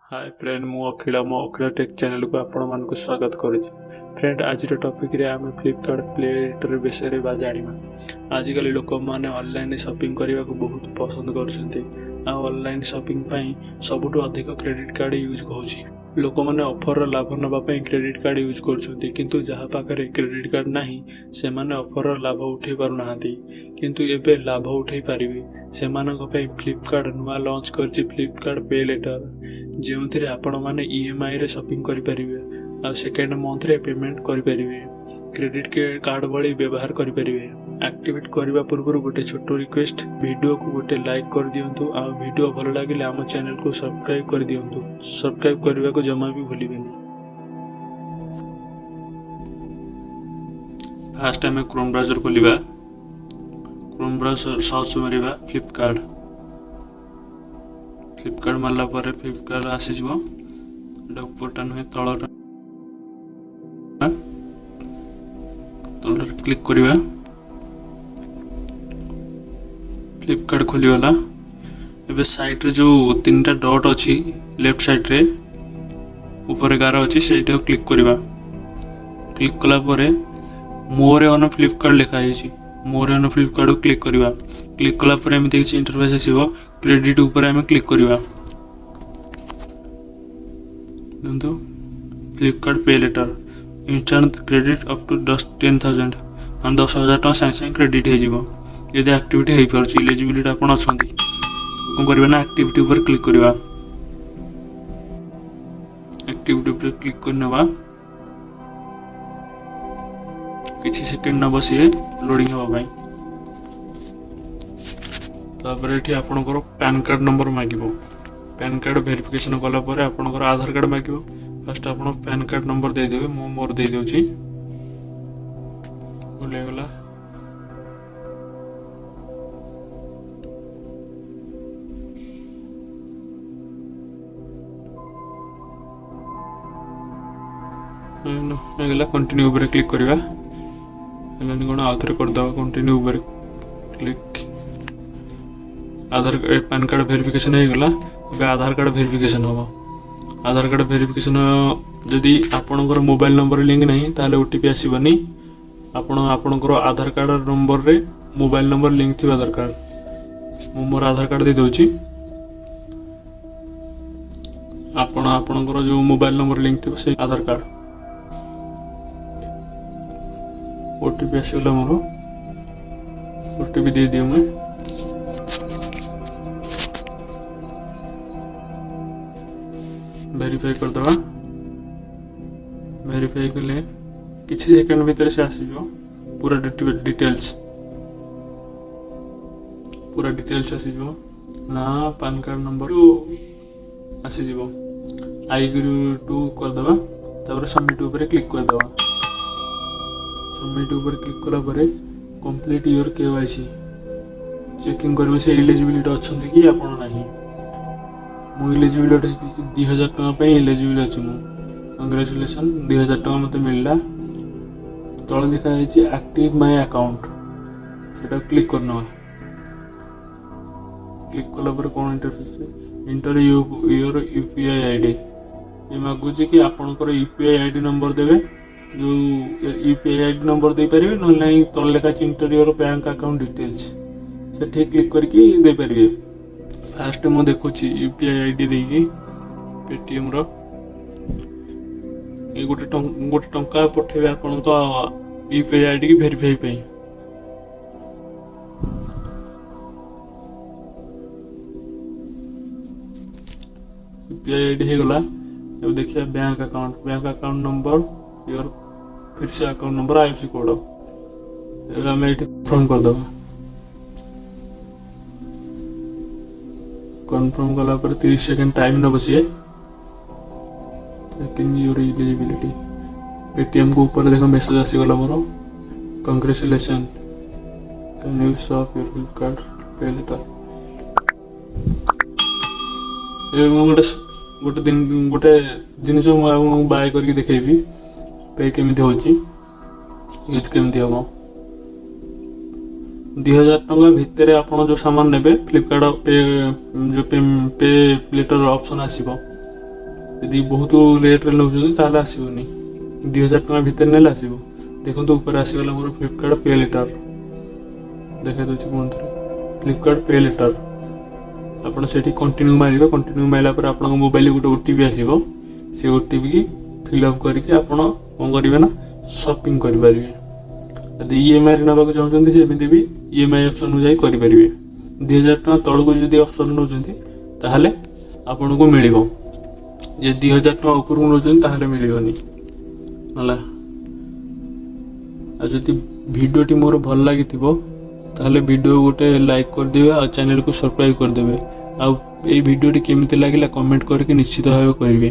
Hi friend मु अखिल मो अखिल take channel को आपण मानक स्वागत करुच्ची। फ्रेंड आज टॉपिक रे आम फ्लिपकार्ट प्ले स्टोर विषय रे जानिबा। आजिकल लोक मैंने ऑनलाइन शॉपिंग करने को बहुत पसंद कर ऑनलाइन शॉपिंग पई सबुठु अधिक क्रेडिट कार्ड यूज होची। लोक मैंने ऑफर लाभ नवाई क्रेडिट कार्ड यूज कर किंतु जहाँ पाखे क्रेडिट कार्ड नाही से माने ऑफर लाभ उठे पारना किंतु एबे लाभ उठे पारिबे से फ्लिपकार्ट नुआ लॉन्च करछि फ्लिपकार्ट पे लेटर जो आपण मैंने ईएमआई रे शॉपिंग करि परिबे आ सेकेंड मंथ रे पेमेंट करि परिबे क्रेडिट कार्ड भली व्यवहार करि परिबे। एक्टिवेट करबा पूर्व गोटे छोटो रिक्वेस्ट वीडियो को गोटे लाइक कर दियंतु आ वीडियो भल लागिले आम चैनल को सब्सक्राइब कर दियंतु। सब्सक्राइब करबा को जमा भी भूलिबेनी। फास्ट हमें क्रोम ब्राउजर खोलिबा। क्रोम ब्राउजर सर्च मारिबा फ्लिपकार्ट मारला पर फ्लिपकार्ट आसी जिवो ऊपरटा नुहे तलटा क्लिक करिबा। फ्लिपकार्ट खोलीगला। एबे साइड रे जो तीनटा डॉट अछि लेफ्ट साइड रे ऊपर गार अछि सेटा क्लिक करिबा। क्लिक कला परे मोर ऑन फ्लिपकार्ट लिखा है मोर ऑन फ्लिपकार्ट क्लिक करिबा। क्लिक कला परे एमिति किछि इंटरफेस आसीबो। क्रेडिट ऊपर हमें क्लिक करिबा। दंतु Flipkart pay later instant credit up to 10,000 और 10,000 टका संगे क्रेडिट हो जिवो। यदि एक्टिविटी हो पारछि एलिजिबिलिटी आपण अछंती कोन करबा ना एक्टिविटी ऊपर क्लिक करिबा। एक्टिविटी ऊपर क्लिक करनबा किछि सेकंड न बसिए लोडिंग हवा भाई। तापर एठी आपनकर पैन कार्ड नंबर मागिबो। पैन कार्ड वेरिफिकेशन कला परे आपनकर आधार कार्ड मागिबो। फर्स्ट आपण पैन कार्ड नंबर दे देबे। मो मोर दे देउची भूले गला। गला कंटिन्यू ऊपर क्लिक करिबा। हलानी कोन आउथरे कर दवा कंटिन्यू ऊपर क्लिक। आधार पैन कार्ड वेरिफिकेशन हो गला। अब आधार कार्ड वेरिफिकेशन हो। आधार कार्ड वेरिफिकेशन जदि आपणकर मोबाइल नंबर लिंक नहीं ताले ओटीपी आसीबनी। आपणकर आधार कार्ड नंबर रे मोबाइल नंबर लिंक थिबा दरकार। मो मोर आधार कार्ड दे दोची। आपणकर जो मोबाइल नंबर लिंक थिबा से आधार कार्ड ओटीपी आसीगला मोर। ओटीपी दे दियो मैं। वेरीफाई कर दवा। वेरीफाई कले किछि सेकंड भीतर से आसीजो पूरा डिटेल्स आसीजो ना पैन कार्ड नंबर आसीजो आई टू कर दवा। तापर सबमिट ऊपर क्लिक कर दवा। सबमिट ऊपर क्लिक कला परे कंप्लीट योर केवाईसी चेकिंग करबे से एलिजिबिलिटी अछंती कि आपण नाही। मु एलिजिबिलिटी 2000 टका पे एलिजिबल अछि। मु कांग्रेचुलेशन 2000 टका मते मिलला। तळ लिखा है एक्टिव माय अकाउंट सेटा क्लिक करना। क्लिक कला पर कोन interface enter your UPI ID ये मागु जे कि आपनकर यूपीआई आईडी नंबर देबे। जो यूपीआई आईडी नंबर दे परिबे न नहीं तळ लिखा inter your bank account details से ठीक क्लिक करके दे परिबे। फास्ट मु देखुची यूपीआई आईडी देगी पेटीएम रो ए गोटे टंका पठेबे आपन तो यूपीआई आईडी की वेरीफाई पे। यूपीआई आईडी हो गला। अब देखिए बैंक अकाउंट नंबर योर फिर से अकाउंट नंबर आईएफएससी कोड एगा मैं कन्फर्म कर दबा। कन्फर्म कला पर 30 सेकंड टाइम न बसिए। चेकिंग योर एलिजिबिलिटी पेटीएम को ऊपर देखो मेसेज आसी गला मोर congratulation can you shop your Flipkart pay later. ए गोटे जिनिस मु बाय करके देखेबी पे केमिति होची यूज केमिति हो। 2000 टका भितर आपन जो सामान नेबे फ्लिपकार्ट पे जो पे लेटर ऑप्शन आसीबो यदि बहुत रेट्रे नौकरी ताहले आसबनी 2000 टଙ୍କା भितर नेले आसब देखो ऊपर आसीगला मोर फ्लिपकार्ट पे लेटर देखा दूसरी पुणी फ्लिपकार्ट पे लेटर आपड़ से कंटिन्यू मारे कंटिन्यू मारा पर आप मोबाइल गोटे ओटीपी आसो से ओटीपी की फिलअप करके आप कौन करेंगे ना शॉपिंग करेंगे यदि ईएमआई नाक चाहते सेमती भी ईएमआई ऑप्शन को जाकर 2000 टଙ୍କା तौक जो ऑप्शन नौ ताहले आपन को मिल 2000 टଙ୍କା ऊपर नौते मिलनी है जदि भिडियोटी मोर भल लगी ताहले वीडियो गोटे लाइक करदे आ चैनल को सब्सक्राइब करदे आ भिडियोटी केमिति लगिला कमेंट करके निश्चित भाव करेंगे।